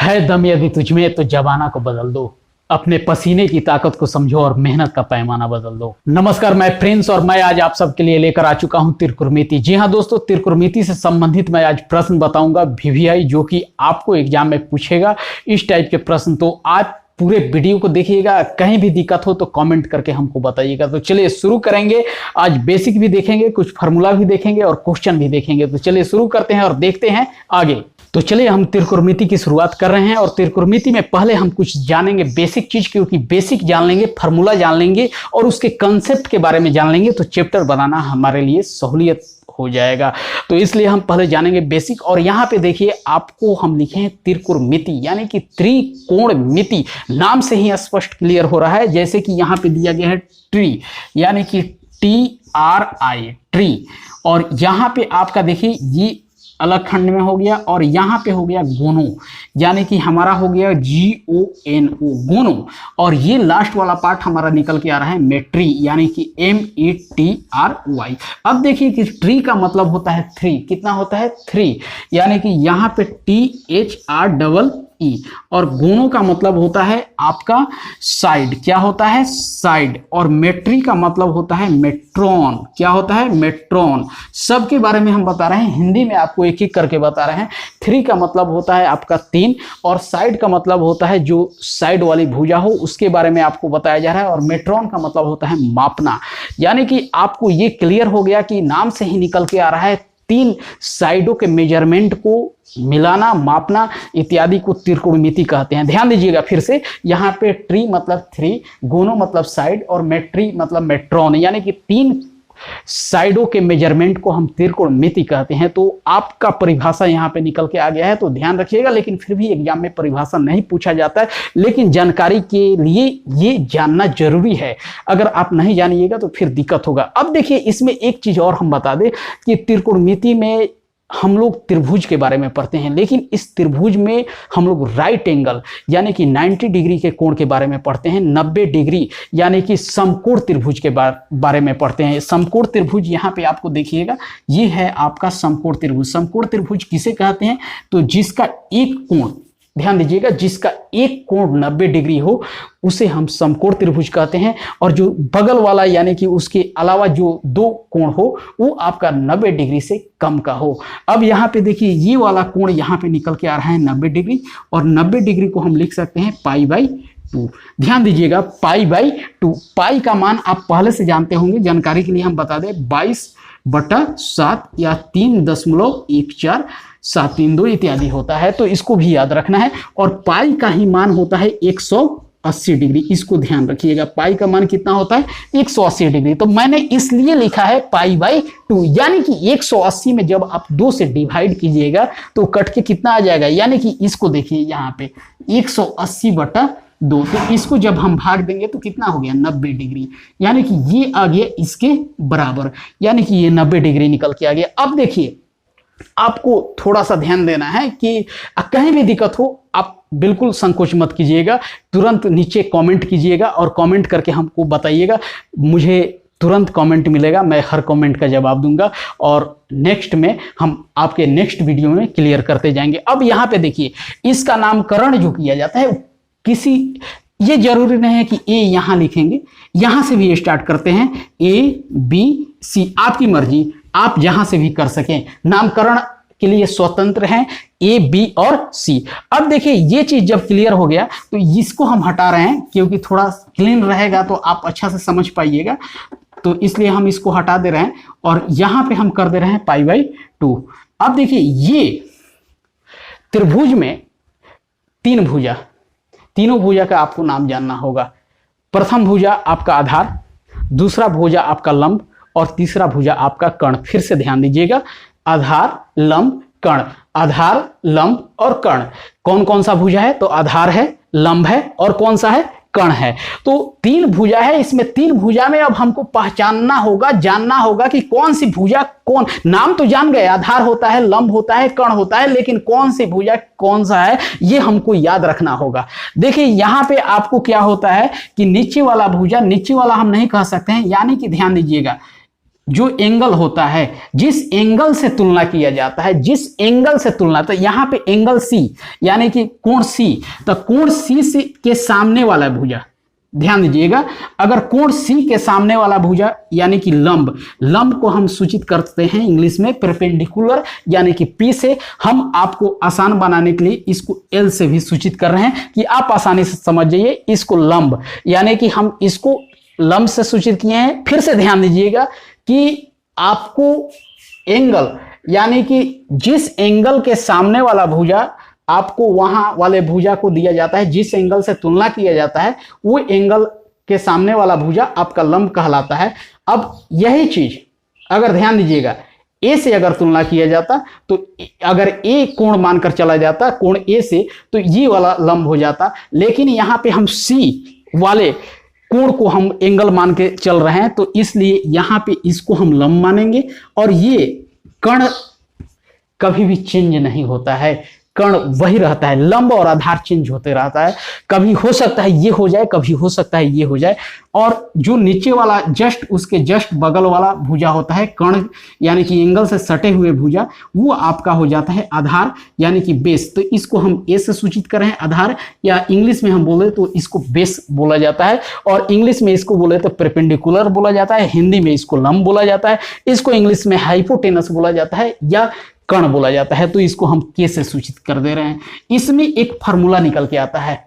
है दम यदि तुझमें तो जमाना को बदल दो, अपने पसीने की ताकत को समझो और मेहनत का पैमाना बदल दो। नमस्कार, मैं प्रिंस और मैं आज आप सबके लिए लेकर आ चुका हूं त्रिकोणमिति। जी हां दोस्तों, त्रिकोणमिति से संबंधित मैं आज प्रश्न बताऊंगा वीवीआई, जो कि आपको एग्जाम में पूछेगा इस टाइप के प्रश्न। तो आप पूरे वीडियो को देखिएगा, कहीं भी दिक्कत हो तो कमेंट करके हमको बताइएगा। तो चलिए शुरू करेंगे। आज बेसिक भी देखेंगे, कुछ फार्मूला भी देखेंगे और क्वेश्चन भी देखेंगे। तो चलिए शुरू करते हैं और देखते हैं आगे। तो चलिए हम त्रिकोणमिति की शुरुआत कर रहे हैं और त्रिकोणमिति में पहले हम कुछ जानेंगे बेसिक चीज, क्योंकि बेसिक जान लेंगे, फार्मूला जान लेंगे और उसके कंसेप्ट के बारे में जान लेंगे तो चैप्टर बनाना हमारे लिए सहूलियत हो जाएगा। तो इसलिए हम पहले जानेंगे बेसिक। और यहाँ पे देखिए, आपको हम लिखे हैं त्रिकोणमिति, यानी कि त्रिकोणमिति। नाम से ही स्पष्ट क्लियर हो रहा है, जैसे कि यहाँ पे दिया गया है ट्री, यानी कि TRI ट्री। और यहाँ पे आपका देखिए ये अलग खंड में हो गया और यहाँ पे हो गया गोनो, यानी कि हमारा हो गया GONO गोनो। और ये लास्ट वाला पार्ट हमारा निकल के आ रहा है मेट्री, यानी कि METRY। अब देखिए कि ट्री का मतलब होता है 3। कितना होता है? 3, यानी कि यहाँ पे THREE। और गोनो का मतलब होता है आपका साइड। क्या होता है? साइड। और मेट्री का मतलब होता है मेट्रॉन। क्या होता है? मेट्रॉन। सबके बारे में हम बता रहे हैं, हिंदी में आपको एक एक करके बता रहे हैं। 3 का मतलब होता है आपका 3, और साइड का मतलब होता है जो साइड वाली भुजा हो, उसके बारे में आपको बताया जा रहा है। और मेट्रॉन का मतलब होता है मापना। यानी कि आपको ये क्लियर हो गया कि नाम से ही निकल के आ रहा है, 3 साइडों के मेजरमेंट को मिलाना, मापना इत्यादि को त्रिकोणमिति कहते हैं। ध्यान दीजिएगा फिर से, यहाँ पे ट्री मतलब 3, गोनो मतलब साइड और मेट्री मतलब मेट्रॉन, यानी कि 3 साइडों के मेजरमेंट को हम त्रिकोणमिति कहते हैं। तो आपका परिभाषा यहाँ पे निकल के आ गया है, तो ध्यान रखिएगा। लेकिन फिर भी एग्जाम में परिभाषा नहीं पूछा जाता है, लेकिन जानकारी के लिए ये जानना जरूरी है। अगर आप नहीं जानिएगा तो फिर दिक्कत होगा। अब देखिए, इसमें एक चीज और हम बता दें कि त्रिकोणमिति में हम लोग त्रिभुज के बारे में पढ़ते हैं, लेकिन इस त्रिभुज में हम लोग राइट एंगल यानी कि 90 डिग्री के कोण के बारे में पढ़ते हैं। 90 डिग्री यानी कि समकोण त्रिभुज के बारे में पढ़ते हैं। समकोण त्रिभुज यहाँ पे आपको देखिएगा, ये है आपका समकोण त्रिभुज। समकोण त्रिभुज किसे कहते हैं? तो जिसका एक कोण, ध्यान दीजिएगा, जिसका एक कोण 90 डिग्री हो उसे हम समकोण त्रिभुज कहते हैं। और जो बगल वाला यानी कि उसके अलावा जो 2 कोण हो वो आपका 90 डिग्री से कम का हो। अब यहाँ पे देखिए, ये वाला कोण यहाँ पे निकल के आ रहा है 90 डिग्री, और 90 डिग्री को हम लिख सकते हैं π/2। ध्यान दीजिएगा, π/2। पाई का मान आप पहले से जानते होंगे, जानकारी के लिए हम बता दें 22/7 या 3.147332 इत्यादि होता है, तो इसको भी याद रखना है। और पाई का ही मान होता है 180 डिग्री, इसको ध्यान रखिएगा। पाई का मान कितना होता है? 180 डिग्री। तो मैंने इसलिए लिखा है π/2, यानी कि 180 में जब आप 2 से डिवाइड कीजिएगा तो कट के कितना आ जाएगा, यानी कि इसको देखिए यहाँ पे 180/2। तो इसको जब हम भाग देंगे तो कितना हो गया? 90 डिग्री, यानी कि ये आ गया इसके बराबर, यानी कि ये 90 डिग्री निकल के आ गया। अब देखिए, आपको थोड़ा सा ध्यान देना है कि कहीं भी दिक्कत हो आप बिल्कुल संकोच मत कीजिएगा, तुरंत नीचे कमेंट कीजिएगा और कमेंट करके हमको बताइएगा। मुझे तुरंत कमेंट मिलेगा, मैं हर कमेंट का जवाब दूंगा और नेक्स्ट में हम आपके नेक्स्ट वीडियो में क्लियर करते जाएंगे। अब यहाँ पे देखिए, इसका नामकरण जो किया जाता है किसी, ये जरूरी नहीं है कि ए यहां लिखेंगे, यहां से भी स्टार्ट करते हैं ABC, आपकी मर्जी, आप जहां से भी कर सकें। नामकरण के लिए स्वतंत्र हैं A, B और C। अब देखिए, ये चीज जब क्लियर हो गया तो इसको हम हटा रहे हैं, क्योंकि थोड़ा क्लीन रहेगा तो आप अच्छा से समझ पाइएगा, तो इसलिए हम इसको हटा दे रहे हैं और यहां पे हम कर दे रहे हैं π/2। अब देखिए, ये त्रिभुज में 3 भुजा, तीनों भुजा का आपको नाम जानना होगा। प्रथम भुजा आपका आधार, दूसरा भुजा आपका लंब और तीसरा भुजा आपका कर्ण। फिर से ध्यान दीजिएगा, आधार, लंब, कर्ण। आधार, लंब और कर्ण। कौन कौन सा भुजा है? तो आधार है, लंब है और कौन सा है? कर्ण है। तो 3 भुजा है, इसमें 3 भुजा में अब हमको पहचानना होगा, जानना होगा कि कौन सी भुजा कौन। नाम तो जान गए, आधार होता है, लंब होता है, कर्ण होता है, लेकिन कौन सी भुजा कौन सा है ये हमको याद रखना होगा। देखिए, यहां पे आपको क्या होता है कि नीचे वाला भुजा, नीचे वाला हम नहीं कह सकते हैं, यानी कि ध्यान दीजिएगा, जो एंगल होता है, जिस एंगल से तुलना किया जाता है, जिस एंगल से तुलना, तो यहां पे एंगल सी यानी कि कोण सी, तो कोण सी से के सामने वाला भुजा, ध्यान दीजिएगा, अगर कोण सी के सामने वाला भुजा यानी कि लंब, लंब को हम सूचित करते हैं इंग्लिश में परपेंडिकुलर यानी कि पी से। हम आपको आसान बनाने के लिए इसको एल से भी सूचित कर रहे हैं कि आप आसानी से समझ जाइए। इसको लंब यानी कि हम इसको लंब से सूचित किए हैं। फिर से ध्यान दीजिएगा कि आपको एंगल यानी कि जिस एंगल के सामने वाला भुजा आपको वहां वाले भुजा को दिया जाता है, जिस एंगल से तुलना किया जाता है वो एंगल के सामने वाला भुजा आपका लंब कहलाता है। अब यही चीज अगर ध्यान दीजिएगा ए से अगर तुलना किया जाता, तो अगर ए कोण मानकर चला जाता कोण ए से, तो ये वाला लंब हो जाता। लेकिन यहां पे हम सी वाले कोण को हम एंगल मान के चल रहे हैं, तो इसलिए यहां पे इसको हम लंब मानेंगे। और ये कर्ण कभी भी चेंज नहीं होता है, कर्ण वही रहता है, लंब और आधार चेंज होते रहता है। कभी हो सकता है ये हो जाए, कभी हो सकता है ये हो जाए। और जो नीचे वाला जस्ट उसके जस्ट बगल वाला भुजा होता है कर्ण यानी कि एंगल से सटे हुए भुजा, वो आपका हो जाता है आधार यानी कि बेस। तो इसको हम ए से सूचित कर रहे हैं आधार, या इंग्लिश में हम बोले तो इसको बेस बोला जाता है, और इंग्लिश में इसको बोले तो परपेंडिकुलर बोला जाता है, हिंदी में इसको लंब बोला जाता है, इसको इंग्लिश में हाइपोटेनस बोला जाता है या कर्ण बोला जाता है। तो इसको हम के से सूचित कर दे रहे हैं। इसमें एक फार्मूला निकल के आता है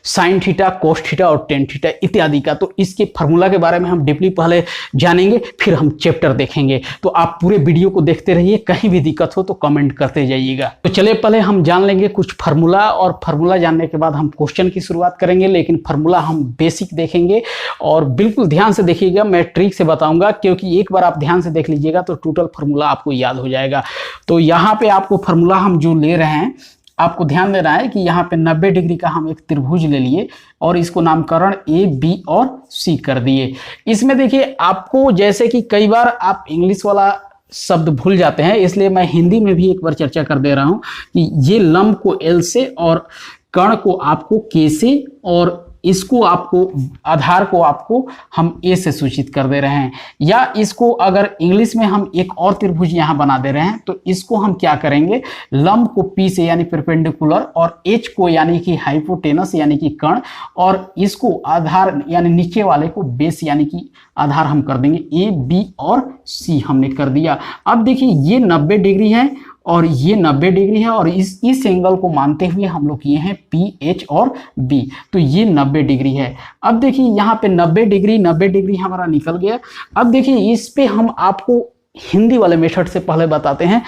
साइन थीटा, कोस थीटा और टेन थीटा इत्यादि का। तो इसके फार्मूला के बारे में हम डीपली पहले जानेंगे, फिर हम चैप्टर देखेंगे। तो आप पूरे वीडियो को देखते रहिए, कहीं भी दिक्कत हो तो कमेंट करते जाइएगा। तो चलिए पहले हम जान लेंगे कुछ फार्मूला, और फार्मूला जानने के बाद हम क्वेश्चन की शुरुआत करेंगे। लेकिन फार्मूला हम बेसिक देखेंगे और बिल्कुल ध्यान से देखिएगा, मैं ट्रिक से बताऊंगा, क्योंकि एक बार आप ध्यान से देख लीजिएगा तो टोटल फार्मूला आपको याद हो जाएगा। तो यहाँ पे आपको फार्मूला हम जो ले रहे हैं, आपको ध्यान देना है कि यहाँ पे 90 डिग्री का हम एक त्रिभुज ले लिए और इसको नामकरण ए, बी और सी कर दिए। इसमें देखिए आपको, जैसे कि कई बार आप इंग्लिश वाला शब्द भूल जाते हैं, इसलिए मैं हिंदी में भी एक बार चर्चा कर दे रहा हूं कि ये लंब को एल से और कर्ण को आपको के से और इसको आपको आधार को आपको हम ए से सूचित कर दे रहे हैं। या इसको अगर इंग्लिश में हम एक और त्रिभुज यहां बना दे रहे हैं, तो इसको हम क्या करेंगे, लंब को पी से यानी परपेंडिकुलर और एच को यानी कि हाइपोटेनस यानी कि कर्ण, और इसको आधार यानी नीचे वाले को बेस यानी कि आधार हम कर देंगे। ए, बी और सी हमने कर दिया। अब देखिए ये 90 डिग्री है और ये 90 डिग्री है, और इस एंगल को मानते हुए हम लोग किए हैं पी, एच और बी, तो ये 90 डिग्री है। अब देखिए यहाँ पे 90 डिग्री हमारा निकल गया। अब देखिए इस पे हम आपको हिंदी वाले मेथड से पहले बताते हैं।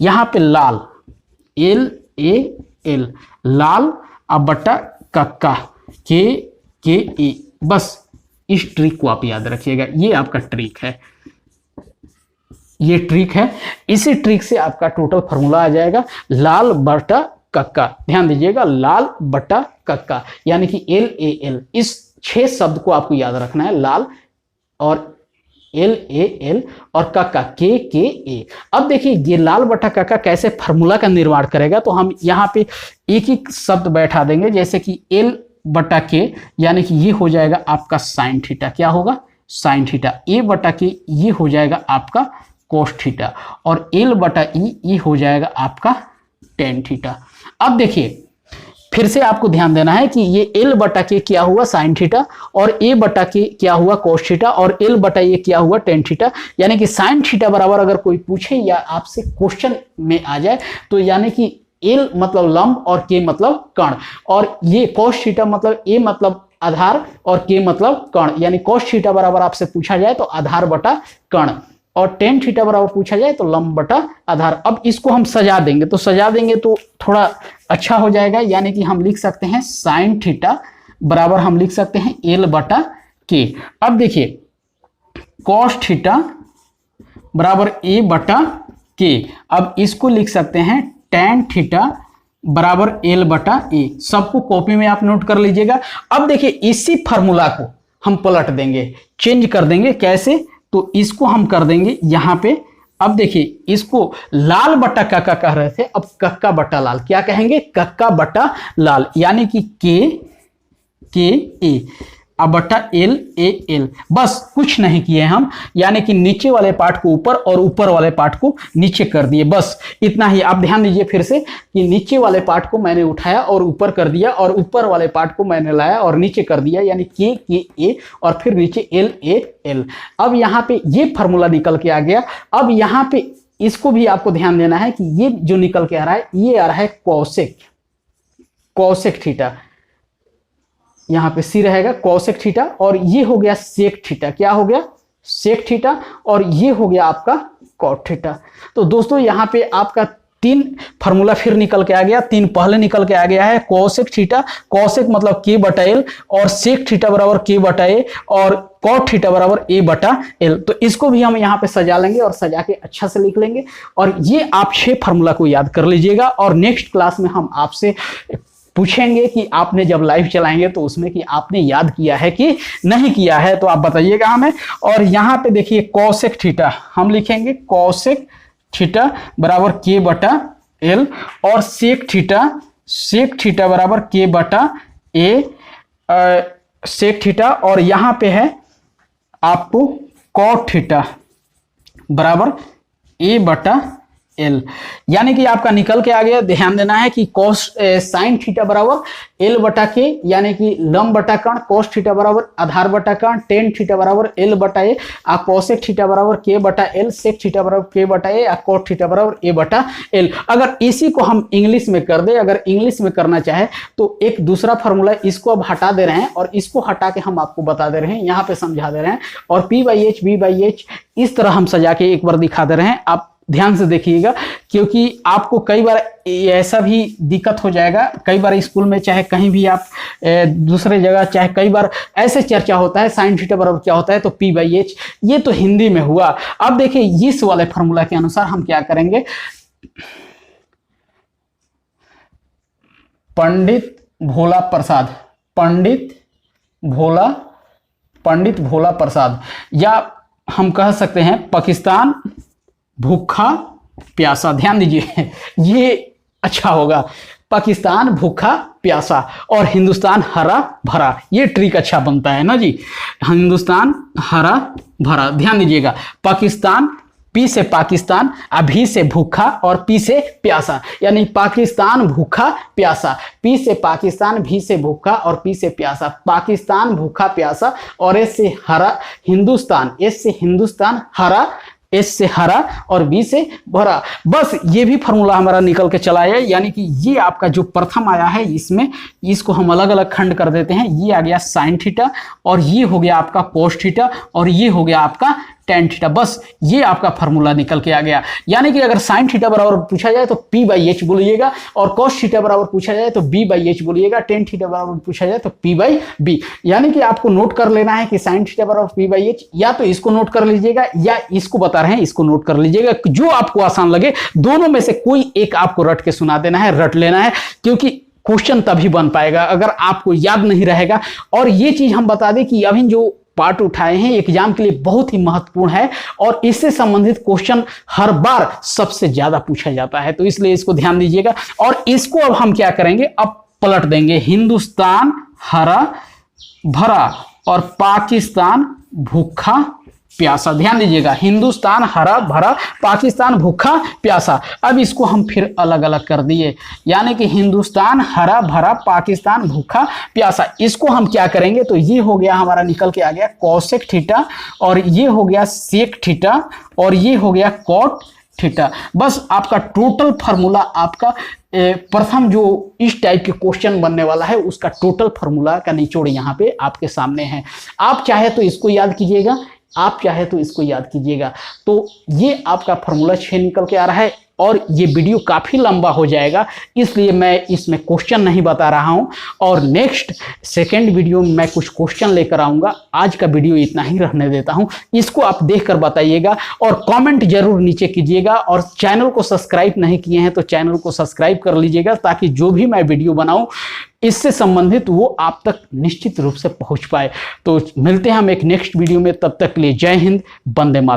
यहाँ पे लाल, एल ए एल, लाल अब बट्टा कक्का के ए, बस इस ट्रिक को आप याद रखिएगा, ये आपका ट्रिक है, ये ट्रिक है। इसी ट्रिक से आपका टोटल फार्मूला आ जाएगा लाल बटा कक्का। ध्यान दीजिएगा, लाल बटा कक्का यानी कि एल ए एल, इस 6 शब्द को आपको याद रखना है, लाल और एल ए एल और कक्का के ए। अब देखिए ये लाल बटा कक्का कैसे फार्मूला का निर्माण करेगा, तो हम यहाँ पे एक ही शब्द बैठा देंगे, जैसे कि एल बटा के यानी कि ये हो जाएगा आपका साइन थीटा, क्या होगा साइन थीटा। ए बटा के ये हो जाएगा आपका कोस थीटा, और एल बटा ई ये हो जाएगा आपका टेन थीटा। अब देखिए फिर से आपको ध्यान देना है कि ये एल बटा के क्या हुआ साइन थीटा, और ए बटा के क्या हुआ कोस थीटा, और एल बटा ये क्या हुआ टेन थीटा। यानी कि साइन थीटा बराबर अगर कोई पूछे या आपसे क्वेश्चन में आ जाए, तो यानी कि एल मतलब लंब और के मतलब कर्ण, और ये कोस थीटा मतलब ए मतलब आधार और के मतलब कर्ण, यानी कोस थीटा बराबर आपसे पूछा जाए तो आधार बटा कर्ण, और टेन थीटा बराबर पूछा जाए तो लंब बटा आधार। अब इसको हम सजा देंगे, तो सजा देंगे तो थोड़ा अच्छा हो जाएगा, यानी कि हम लिख सकते हैं साइन थीटा बराबर हम लिख सकते हैं एल बटा के। अब देखिए कॉस थीटा बराबर ए बटा के, अब इसको लिख सकते हैं टेन थीटा बराबर एल बटा ए। सबको कॉपी में आप नोट कर लीजिएगा। अब देखिए इसी फार्मूला को हम पलट देंगे, चेंज कर देंगे। कैसे, तो इसको हम कर देंगे यहाँ पे। अब देखिए इसको लाल बटा कक्का कह रहे थे, अब कक्का बटा लाल क्या कहेंगे, कक्का बटा लाल, यानी कि के ए। अब बटा एल ए एल, बस कुछ नहीं किए हम, यानी कि नीचे वाले पार्ट को ऊपर और ऊपर वाले पार्ट को नीचे कर दिए, बस इतना ही। आप ध्यान दीजिए फिर से कि नीचे वाले पार्ट को मैंने उठाया और ऊपर कर दिया, और ऊपर वाले पार्ट को मैंने लाया और नीचे कर दिया, यानी के ए और फिर नीचे एल ए एल। अब यहाँ पे ये फॉर्मूला निकल के आ गया। अब यहाँ पे इसको भी आपको ध्यान देना है कि ये जो निकल के आ रहा है, ये आ रहा है कॉसेक थीटा, यहां पे सी रहेगा कॉसेक थीटा, और ये हो गया सेक थीटा। क्या हो गया? Sec theta. और ये हो गया आपका कॉट थीटा। तो दोस्तों यहां पे आपका 3 फार्मूला फिर निकल के आ गया, 3 पहले निकल के आ गया है। कॉसेक थीटा, कॉसेक मतलब के बटा एल, और सेक थीटा बराबर के बटा ए, और कॉट थीटा बराबर ए बटा एल। तो इसको भी हम यहाँ पे सजा लेंगे और सजा के अच्छा से लिख लेंगे। और ये आप 6 फार्मूला को याद कर लीजिएगा, और नेक्स्ट क्लास में हम आपसे पूछेंगे कि आपने जब लाइव चलाएंगे तो उसमें कि आपने याद किया है कि नहीं किया है, तो आप बताइएगा हमें। और यहाँ पे देखिए कॉसेक थीटा हम लिखेंगे, कॉसेक थीटा बराबर के बटा एल, और सेक थीटा बराबर के बटा ए सेक थीटा, और यहाँ पे है आपको कॉट थीटा बराबर ए बटा एल। यानी कि आपका निकल के आ गया। ध्यान देना है कि साइन थीटा बराबर एल बटा के, यानी कि लंब बटा कर्ण, कॉस थीटा बराबर आधार बटा कर्ण, टेन थीटा बराबर एल बटा ए, कॉसेक थीटा बराबर के बटा एल, सेक थीटा बराबर के बटा ए, कॉट थीटा बराबर ए बटा एल। अगर इसी को हम इंग्लिश में कर दे, अगर इंग्लिश में करना चाहे तो एक दूसरा फॉर्मूला, इसको अब हटा दे रहे हैं और इसको हटा के हम आपको बता दे रहे हैं, यहाँ पे समझा दे रहे हैं, और P by H B by H इस तरह हम सजा के एक बार दिखा दे रहे हैं। आप ध्यान से देखिएगा, क्योंकि आपको कई बार ऐसा भी दिक्कत हो जाएगा, कई बार स्कूल में चाहे कहीं भी आप दूसरे जगह, चाहे कई बार ऐसे चर्चा होता है साइन थीटा बराबर क्या होता है, तो पी बाई एच, ये तो हिंदी में हुआ। अब देखिए इस वाले फॉर्मूला के अनुसार हम क्या करेंगे, पंडित भोला प्रसाद, या हम कह सकते हैं पाकिस्तान भूखा प्यासा। ध्यान दीजिए ये अच्छा होगा, पाकिस्तान भूखा प्यासा और हिंदुस्तान हरा भरा, ये ट्रिक अच्छा बनता है ना जी। हिंदुस्तान हरा भरा, ध्यान दीजिएगा, पाकिस्तान, पी से पाकिस्तान, अभी से भूखा और पी से प्यासा, यानी पाकिस्तान भूखा प्यासा, पी से पाकिस्तान, भी से भूखा और पी से प्यासा, पाकिस्तान भूखा प्यासा, और एस से हरा हिंदुस्तान, एस से हिंदुस्तान हरा, एस से हरा और बी से भरा। बस ये भी फॉर्मूला हमारा निकल के चला है, यानी कि ये आपका जो प्रथम आया है, इसमें इसको हम अलग अलग खंड कर देते हैं। ये आ गया साइन थीटा, और ये हो गया आपका कोस थीटा, और ये हो गया आपका टेन थीटा। बस ये आपका फार्मूला निकल के आ गया। यानी कि अगर साइन थीटा बराबर पूछा जाए तो पी बाई एच बोलिएगा, और कॉस थीटा बराबर पूछा जाए तो बी बाई एच बोलिएगा, टेन थीटा बराबर पूछा जाए तो पी बाई बी। यानी कि आपको नोट कर लेना है कि साइन थीटा बराबर पी बाई एच, या तो इसको नोट कर लीजिएगा या इसको बता रहे हैं इसको नोट कर लीजिएगा, जो आपको आसान लगे। दोनों में से कोई एक आपको रट के सुना देना है, रट लेना है, क्योंकि क्वेश्चन तभी बन पाएगा अगर आपको याद नहीं रहेगा। और ये चीज हम बता दें कि अभी जो पार्ट उठाए हैं एग्जाम के लिए बहुत ही महत्वपूर्ण है, और इससे संबंधित क्वेश्चन हर बार सबसे ज्यादा पूछा जाता है, तो इसलिए इसको ध्यान दीजिएगा। और इसको अब हम क्या करेंगे, अब पलट देंगे, हिंदुस्तान हरा भरा और पाकिस्तान भूखा प्यासा। ध्यान दीजिएगा, हिंदुस्तान हरा भरा, पाकिस्तान भूखा प्यासा। अब इसको हम फिर अलग अलग कर दिए, यानी कि हिंदुस्तान हरा भरा, पाकिस्तान भूखा प्यासा। इसको हम क्या करेंगे, तो ये हो गया हमारा निकल के आ गया कॉसेक थीटा, और ये हो गया सेक थीटा, और ये हो गया कॉट थीटा। बस आपका टोटल फार्मूला, आपका प्रथम जो इस टाइप के क्वेश्चन बनने वाला है उसका टोटल फार्मूला का निचोड़ यहाँ पे आपके सामने है। आप चाहे तो इसको याद कीजिएगा, आप चाहे तो इसको याद कीजिएगा। तो ये आपका फार्मूला 6 निकल के आ रहा है, और ये वीडियो काफ़ी लंबा हो जाएगा, इसलिए मैं इसमें क्वेश्चन नहीं बता रहा हूं, और नेक्स्ट सेकेंड वीडियो में मैं कुछ क्वेश्चन लेकर आऊँगा। आज का वीडियो इतना ही रहने देता हूं, इसको आप देखकर बताइएगा और कमेंट जरूर नीचे कीजिएगा। और चैनल को सब्सक्राइब नहीं किए हैं तो चैनल को सब्सक्राइब कर लीजिएगा, ताकि जो भी मैं वीडियो बनाऊँ इससे संबंधित वो आप तक निश्चित रूप से पहुँच पाए। तो मिलते हैं हम एक नेक्स्ट वीडियो में, तब तक के लिए जय हिंद, वंदे मातरम।